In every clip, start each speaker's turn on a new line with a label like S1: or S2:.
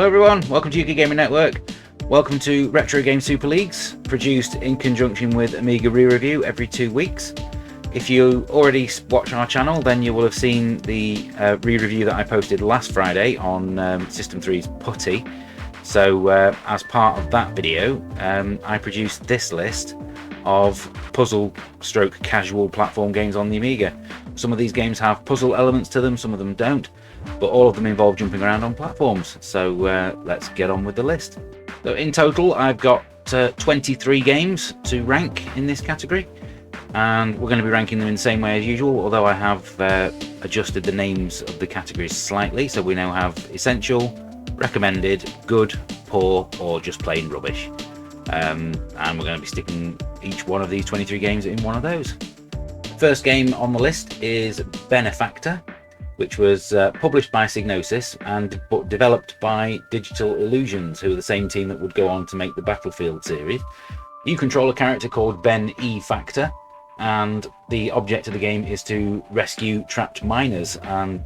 S1: Hello everyone, welcome to UK Gaming Network. Welcome to Retro Game Super Leagues, produced in conjunction with Amiga Re-Review every 2 weeks. If you already watch our channel, then you will have seen the re-review that I posted last Friday on System 3's Putty. So as part of that video, I produced this list of puzzle/casual platform games on the Amiga. Some of these games have puzzle elements to them, some of them don't, but all of them involve jumping around on platforms. So let's get on with the list. So in total, I've got 23 games to rank in this category, and we're going to be ranking them in the same way as usual, although I have adjusted the names of the categories slightly. So we now have essential, recommended, good, poor, or just plain rubbish. And we're going to be sticking each one of these 23 games in one of those. First game on the list is Benefactor, which was published by Psygnosis and developed by Digital Illusions, who are the same team that would go on to make the Battlefield series. You control a character called Ben E. Factor, and the object of the game is to rescue trapped miners and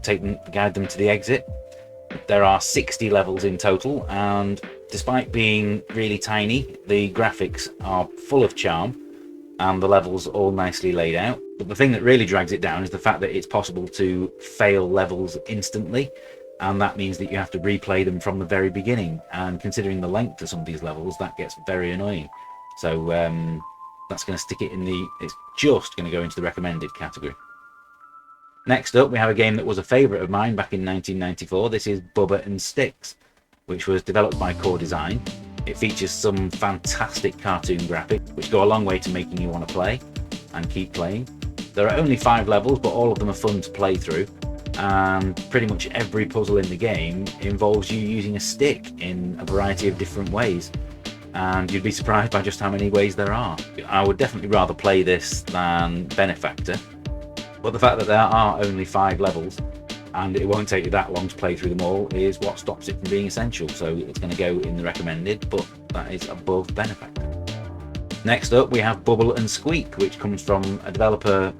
S1: guide them to the exit. There are 60 levels in total, and despite being really tiny, the graphics are full of charm and the levels all nicely laid out. But the thing that really drags it down is the fact that it's possible to fail levels instantly, and that means that you have to replay them from the very beginning, and considering the length of some of these levels, that gets very annoying. So that's going to stick it in it's just going to go into the recommended category. Next up, we have a game that was a favourite of mine back in 1994. This is Bubba and Sticks, which was developed by Core Design. It features some fantastic cartoon graphics, which go a long way to making you want to play and keep playing. There are only 5 levels, but all of them are fun to play through, and pretty much every puzzle in the game involves you using a stick in a variety of different ways, and you'd be surprised by just how many ways there are. I would definitely rather play this than Benefactor, but the fact that there are only 5 levels and it won't take you that long to play through them all is what stops it from being essential, so it's going to go in the recommended, but that is above Benefactor. Next up, we have Bubble and Squeak, which comes from a developer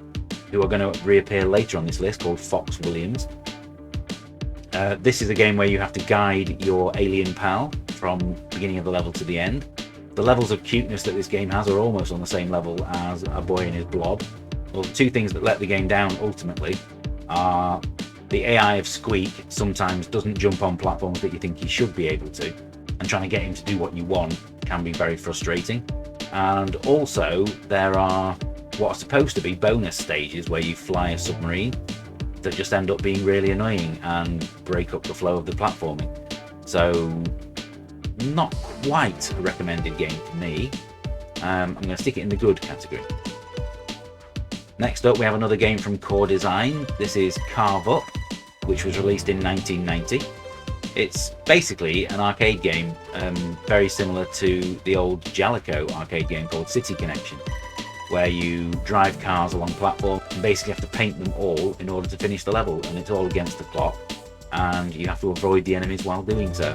S1: who are going to reappear later on this list, called Fox Williams. This is a game where you have to guide your alien pal from the beginning of the level to the end. The levels of cuteness that this game has are almost on the same level as A Boy and His Blob. Well, the 2 things that let the game down ultimately are the AI of Squeak sometimes doesn't jump on platforms that you think he should be able to, and trying to get him to do what you want can be very frustrating. And also there are what are supposed to be bonus stages where you fly a submarine that just end up being really annoying and break up the flow of the platforming. So not quite a recommended game for me. I'm going to stick it in the good category. Next up, we have another game from Core Design. This is Carve Up, which was released in 1990. It's basically an arcade game, very similar to the old Jalico arcade game called City Connection, where you drive cars along platforms and basically have to paint them all in order to finish the level, and it's all against the clock, and you have to avoid the enemies while doing so.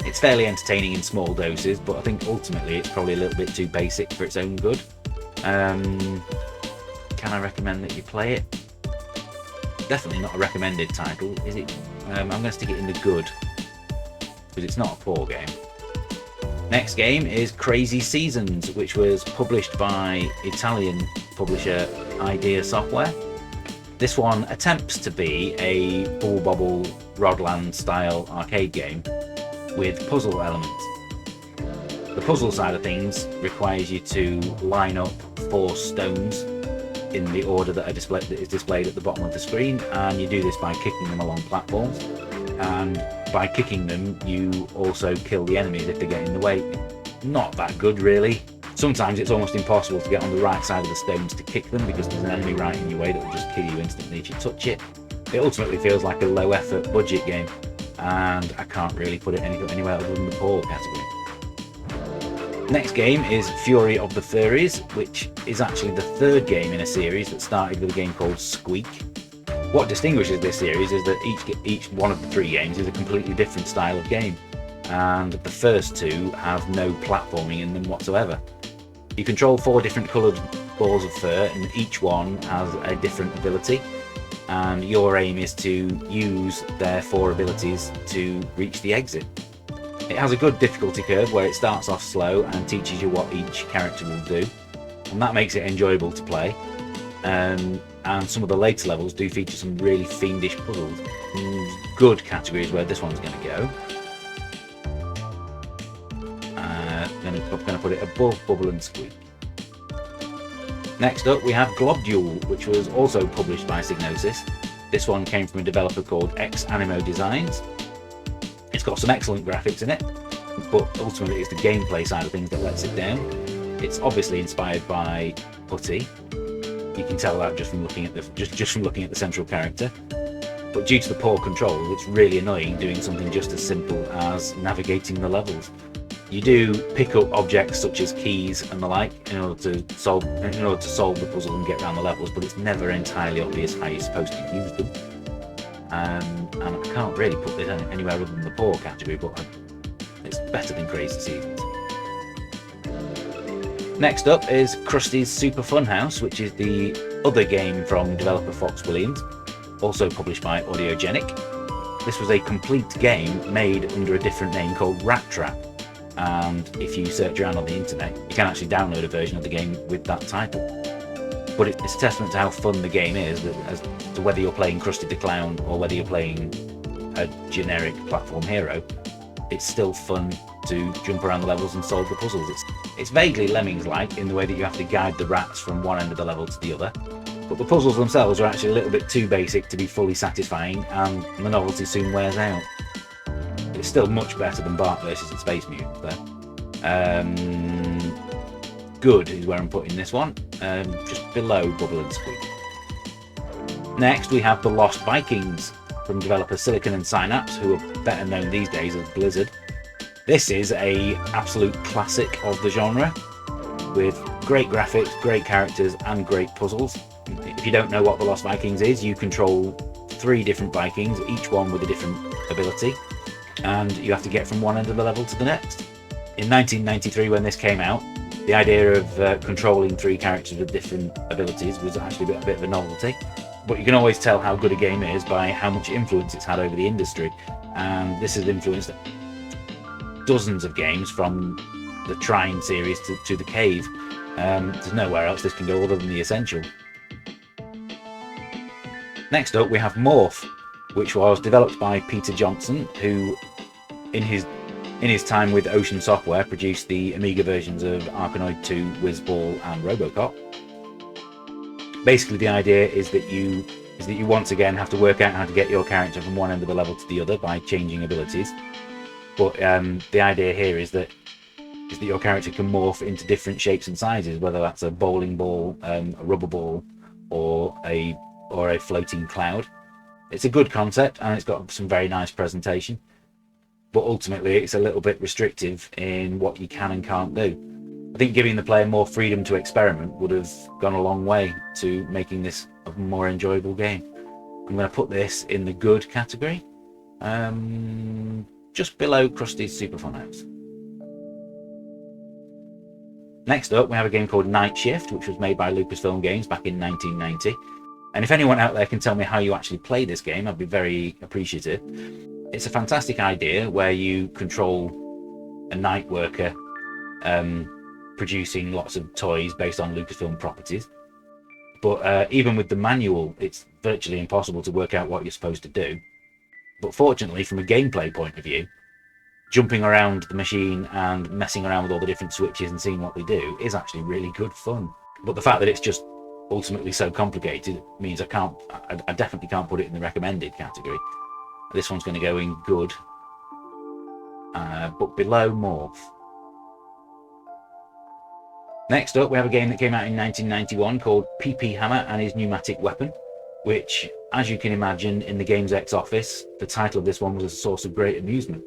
S1: It's fairly entertaining in small doses, but I think ultimately it's probably a little bit too basic for its own good. Can I recommend that you play it? Definitely not a recommended title, is it? I'm going to stick it in the good, because it's not a poor game. Next game is Crazy Seasons, which was published by Italian publisher Idea Software. This one attempts to be a Bubble Bobble Rodland style arcade game with puzzle elements. The puzzle side of things requires you to line up 4 stones in the order that is displayed at the bottom of the screen, and you do this by kicking them along platforms, and by kicking them you also kill the enemies if they get in the way. Not that good really. Sometimes it's almost impossible to get on the right side of the stones to kick them because there's an enemy right in your way that will just kill you instantly if you touch it. It ultimately feels like a low effort budget game, and I can't really put it anywhere other than the poor category. Next game is Fury of the Furries, which is actually the 3rd game in a series that started with a game called Squeak. What distinguishes this series is that each one of the 3 games is a completely different style of game, and the first 2 have no platforming in them whatsoever. You control 4 different coloured balls of fur, and each one has a different ability, and your aim is to use their 4 abilities to reach the exit. It has a good difficulty curve where it starts off slow and teaches you what each character will do, and that makes it enjoyable to play. And some of the later levels do feature some really fiendish puzzles. Good categories where this one's going to go. I'm going to put it above Bubble and Squeak. Next up, we have Globduel, which was also published by Psygnosis. This one came from a developer called X Animo Designs. It's got some excellent graphics in it, but ultimately it's the gameplay side of things that lets it down. It's obviously inspired by Putty. You can tell that just from looking at the central character. But due to the poor controls, it's really annoying doing something just as simple as navigating the levels. You do pick up objects such as keys and the like in order to solve the puzzle and get around the levels, but it's never entirely obvious how you're supposed to use them. And I can't really put this anywhere other than the poor category, but it's better than Crazy Seasons. Next up is Krusty's Super Funhouse, which is the other game from developer Fox Williams, also published by Audiogenic. This was a complete game made under a different name called Rat Trap, and if you search around on the internet, you can actually download a version of the game with that title. But it's a testament to how fun the game is, as to whether you're playing Krusty the Clown or whether you're playing a generic platform hero. It's still fun to jump around the levels and solve the puzzles. It's vaguely Lemmings-like in the way that you have to guide the rats from one end of the level to the other, but the puzzles themselves are actually a little bit too basic to be fully satisfying, and the novelty soon wears out. It's still much better than Bart vs the Space Mutants though. Good is where I'm putting this one, just below Bubble and Squeak. Next we have The Lost Vikings from developer Silicon and Synapse, who are better known these days as Blizzard. This is an absolute classic of the genre, with great graphics, great characters and great puzzles. If you don't know what The Lost Vikings is, you control 3 different Vikings, each one with a different ability, and you have to get from one end of the level to the next. In 1993, when this came out, the idea of controlling 3 characters with different abilities was actually a bit of a novelty, but you can always tell how good a game is by how much influence it's had over the industry, and this has influenced dozens of games from the Trine series to the Cave. There's nowhere else this can go other than the Essential. Next up we have Morph, which was developed by Peter Johnson, who in his time with Ocean Software produced the Amiga versions of Arkanoid 2, Whizball and Robocop. Basically the idea is that you once again have to work out how to get your character from one end of the level to the other by changing abilities. But the idea here is that your character can morph into different shapes and sizes, whether that's a bowling ball, a rubber ball, or a floating cloud. It's a good concept and it's got some very nice presentation, but ultimately it's a little bit restrictive in what you can and can't do. I think giving the player more freedom to experiment would have gone a long way to making this a more enjoyable game. I'm going to put this in the good category, just below Krusty's Super Funhouse. Next up we have a game called Night Shift, which was made by Lucasfilm Games back in 1990. And if anyone out there can tell me how you actually play this game, I'd be very appreciative. It's a fantastic idea where you control a night worker producing lots of toys based on Lucasfilm properties. But even with the manual, it's virtually impossible to work out what you're supposed to do. But fortunately, from a gameplay point of view, jumping around the machine and messing around with all the different switches and seeing what they do is actually really good fun. But the fact that it's just ultimately so complicated means I definitely can't put it in the recommended category. This one's going to go in good, but below Morph. Next up we have a game that came out in 1991 called PP Hammer and His Pneumatic Weapon, which, as you can imagine, in the Games X office, the title of this one was a source of great amusement.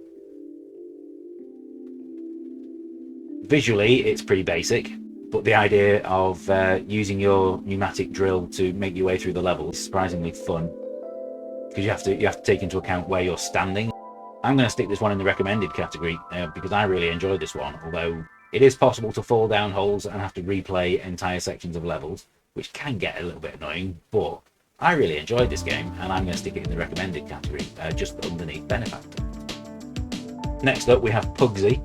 S1: Visually it's pretty basic, but the idea of using your pneumatic drill to make your way through the level is surprisingly fun, because you have to take into account where you're standing. I'm going to stick this one in the recommended category because I really enjoyed this one, although it is possible to fall down holes and have to replay entire sections of levels, which can get a little bit annoying, but I really enjoyed this game and I'm going to stick it in the recommended category, just underneath Benefactor. Next up we have Pugsy,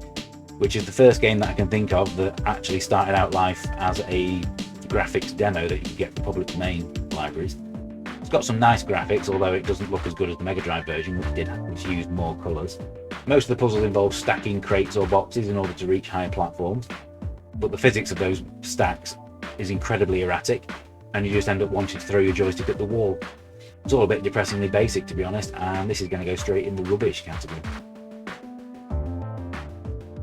S1: which is the first game that I can think of that actually started out life as a graphics demo that you can get from public domain libraries. It's got some nice graphics, although it doesn't look as good as the Mega Drive version, which used more colours. Most of the puzzles involve stacking crates or boxes in order to reach higher platforms, but the physics of those stacks is incredibly erratic, and you just end up wanting to throw your joystick at the wall. It's all a bit depressingly basic, to be honest, and this is going to go straight in the rubbish category.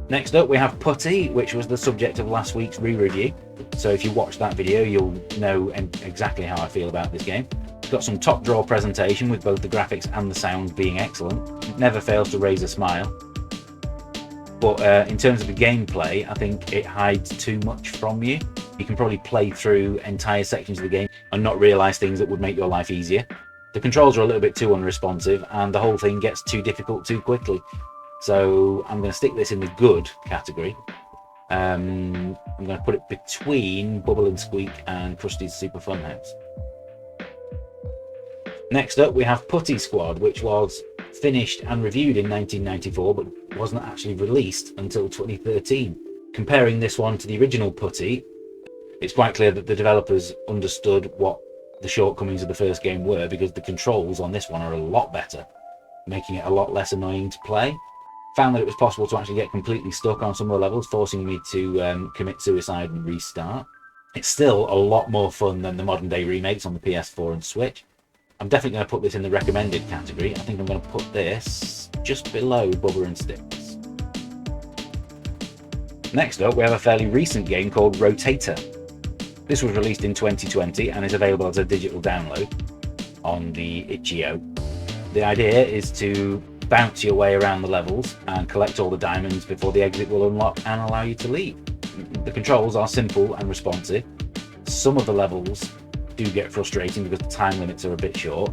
S1: Next up we have Putty, which was the subject of last week's re-review, so if you watch that video you'll know exactly how I feel about this game. It's got some top drawer presentation with both the graphics and the sound being excellent. It never fails to raise a smile. But in terms of the gameplay, I think it hides too much from you. You can probably play through entire sections of the game and not realise things that would make your life easier. The controls are a little bit too unresponsive and the whole thing gets too difficult too quickly. So I'm going to stick this in the good category. I'm going to put it between Bubble and Squeak and Krusty's Super Fun House. Next up we have Putty Squad, which was finished and reviewed in 1994 but wasn't actually released until 2013. Comparing this one to the original Putty, it's quite clear that the developers understood what the shortcomings of the first game were, because the controls on this one are a lot better, making it a lot less annoying to play. Found that it was possible to actually get completely stuck on some of the levels, forcing me to commit suicide and restart. It's still a lot more fun than the modern day remakes on the PS4 and Switch. I'm definitely going to put this in the recommended category. I think I'm going to put this just below Bubba and Sticks. Next up we have a fairly recent game called Rotator. This was released in 2020 and is available as a digital download on the itch.io. The idea is to bounce your way around the levels and collect all the diamonds before the exit will unlock and allow you to leave. The controls are simple and responsive. Some of the levels do get frustrating because the time limits are a bit short,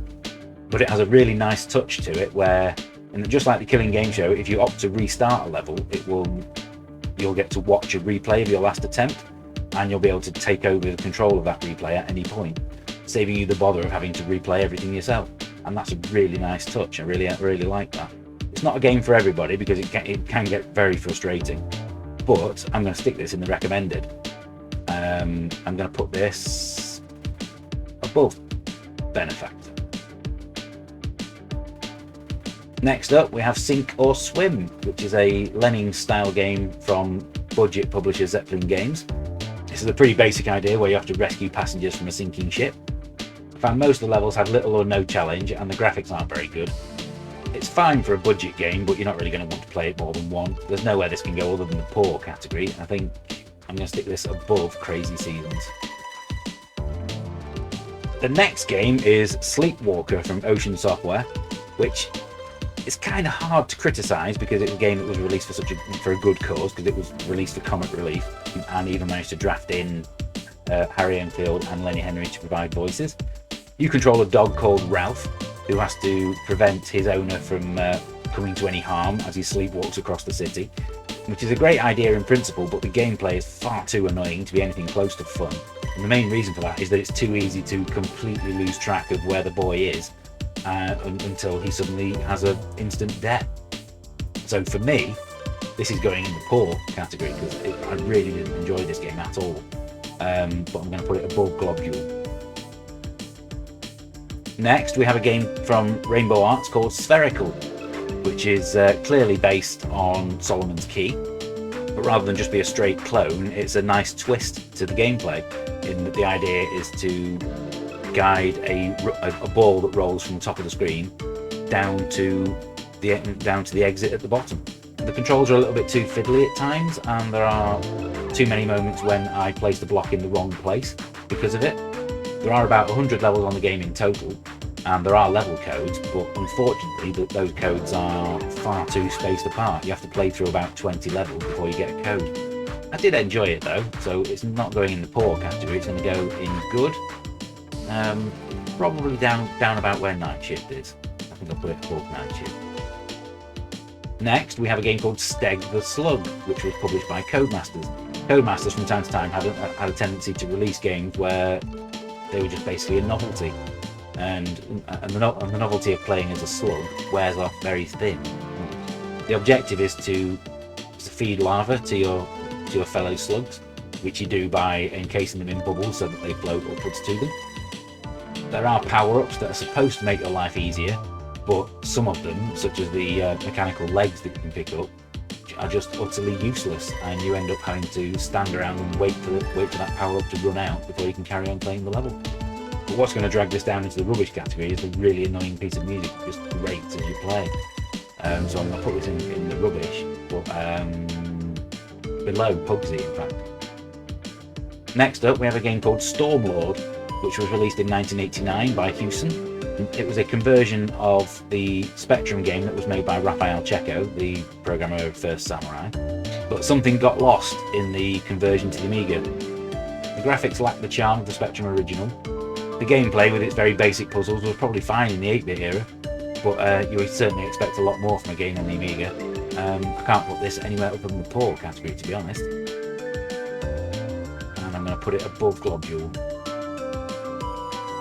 S1: but it has a really nice touch to it where, and just like the Killing Game Show, if you opt to restart a level, you'll get to watch a replay of your last attempt, and you'll be able to take over the control of that replay at any point, saving you the bother of having to replay everything yourself. And that's a really nice touch. I really like that. It's not a game for everybody because it can get very frustrating, but I'm going to stick this in the recommended. I'm going to put this above Benefactor. Next up we have Sink or Swim, which is a Lemming style game from budget publisher Zeppelin Games. This is a pretty basic idea where you have to rescue passengers from a sinking ship. I found most of the levels had little or no challenge and the graphics aren't very good. It's fine for a budget game, but you're not really going to want to play it more than one. There's nowhere this can go other than the poor category. I think I'm going to stick this above Crazy Seasons. The next game is Sleepwalker from Ocean Software, which is kind of hard to criticise because it's a game that was released for a good cause, because it was released for comic relief and even managed to draft in Harry Enfield and Lenny Henry to provide voices. You control a dog called Ralph, who has to prevent his owner from coming to any harm as he sleepwalks across the city, which is a great idea in principle, but the gameplay is far too annoying to be anything close to fun. And the main reason for that is that it's too easy to completely lose track of where the boy is until he suddenly has an instant death. So for me, this is going in the poor category because I really didn't enjoy this game at all. But I'm going to put it above Globule. Next we have a game from Rainbow Arts called Spherical, which is clearly based on Solomon's Key, but rather than just be a straight clone, it's a nice twist to the gameplay in that the idea is to guide a ball that rolls from the top of the screen down to the exit at the bottom. The controls are a little bit too fiddly at times, and there are too many moments when I place the block in the wrong place because of it. There are about 100 levels on the game in total, and there are level codes, but unfortunately those codes are far too spaced apart. You have to play through about 20 levels before you get a code. I did enjoy it though, so it's not going in the poor category, it's going to go in good. Probably down about where Night Shift is. I think I'll put it above Night Shift. Next we have a game called Steg the Slug, which was published by Codemasters. Codemasters from time to time had a tendency to release games where they were just basically a novelty, and the novelty of playing as a slug wears off very thin. The objective is to feed lava to your fellow slugs, which you do by encasing them in bubbles so that they float upwards to them. There are power-ups that are supposed to make your life easier, but some of them, such as the mechanical legs that you can pick up, are just utterly useless, and you end up having to stand around and wait for that power-up to run out before you can carry on playing the level. But what's going to drag this down into the rubbish category is the really annoying piece of music that just grates as you play. So I'm going to put this in the rubbish, but below Pugsy, in fact. Next up, we have a game called Stormlord, which was released in 1989 by Hewson. It was a conversion of the Spectrum game that was made by Raphael Checo, the programmer of First Samurai, but something got lost in the conversion to the Amiga. The graphics lacked the charm of the Spectrum original. The gameplay, with its very basic puzzles, was probably fine in the 8-bit era, but you would certainly expect a lot more from a game on the Amiga. I can't put this anywhere other than the poor category, to be honest. And I'm going to put it above Globule.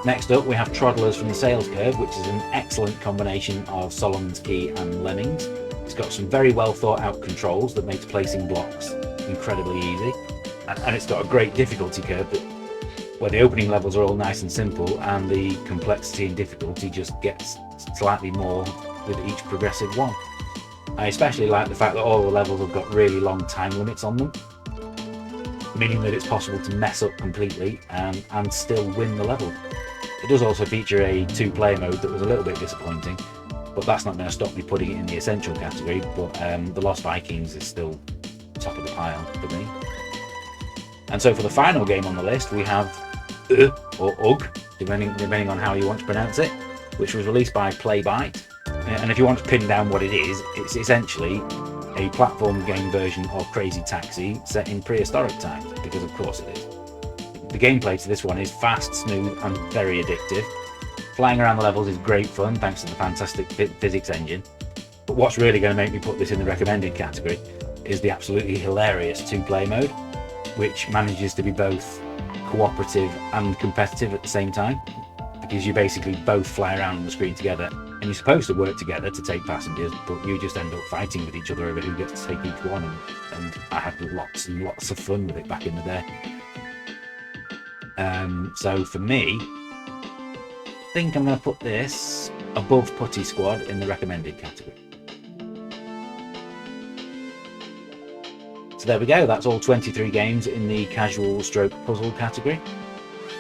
S1: Next up, we have Troddlers from the Sales Curve, which is an excellent combination of Solomon's Key and Lemmings. It's got some very well thought out controls that makes placing blocks incredibly easy, and it's got a great difficulty curve where the opening levels are all nice and simple, and the complexity and difficulty just gets slightly more with each progressive one. I especially like the fact that all the levels have got really long time limits on them, meaning that it's possible to mess up completely and still win the level. It does also feature a 2-player mode that was a little bit disappointing, but that's not going to stop me putting it in the essential category. But The Lost Vikings is still top of the pile for me. And so for the final game on the list, we have or UG, depending on how you want to pronounce it, which was released by Playbyte. And if you want to pin down what it is, it's essentially a platform game version of Crazy Taxi set in prehistoric times, because of course it is. The gameplay to this one is fast, smooth and very addictive. Flying around the levels is great fun thanks to the fantastic physics engine. But what's really going to make me put this in the recommended category is the absolutely hilarious 2-player mode, which manages to be both cooperative and competitive at the same time, because you basically both fly around on the screen together, and you're supposed to work together to take passengers, but you just end up fighting with each other over who gets to take each one, and I had lots and lots of fun with it back in the day. So for me, I think I'm going to put this above Putty Squad in the recommended category. So there we go, that's all 23 games in the casual stroke puzzle category.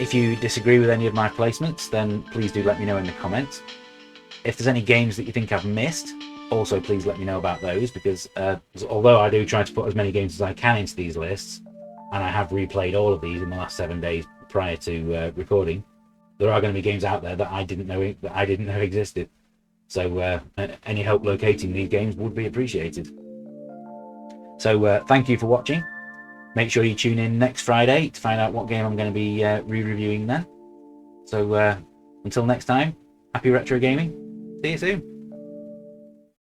S1: If you disagree with any of my placements, then please do let me know in the comments. If there's any games that you think I've missed, also please let me know about those, because although I do try to put as many games as I can into these lists, and I have replayed all of these in the last 7 days prior to recording, there are going to be games out there that I didn't know existed. So any help locating these games would be appreciated. So thank you for watching. Make sure you tune in next Friday to find out what game I'm going to be re-reviewing then. So until next time, happy retro gaming. See you soon.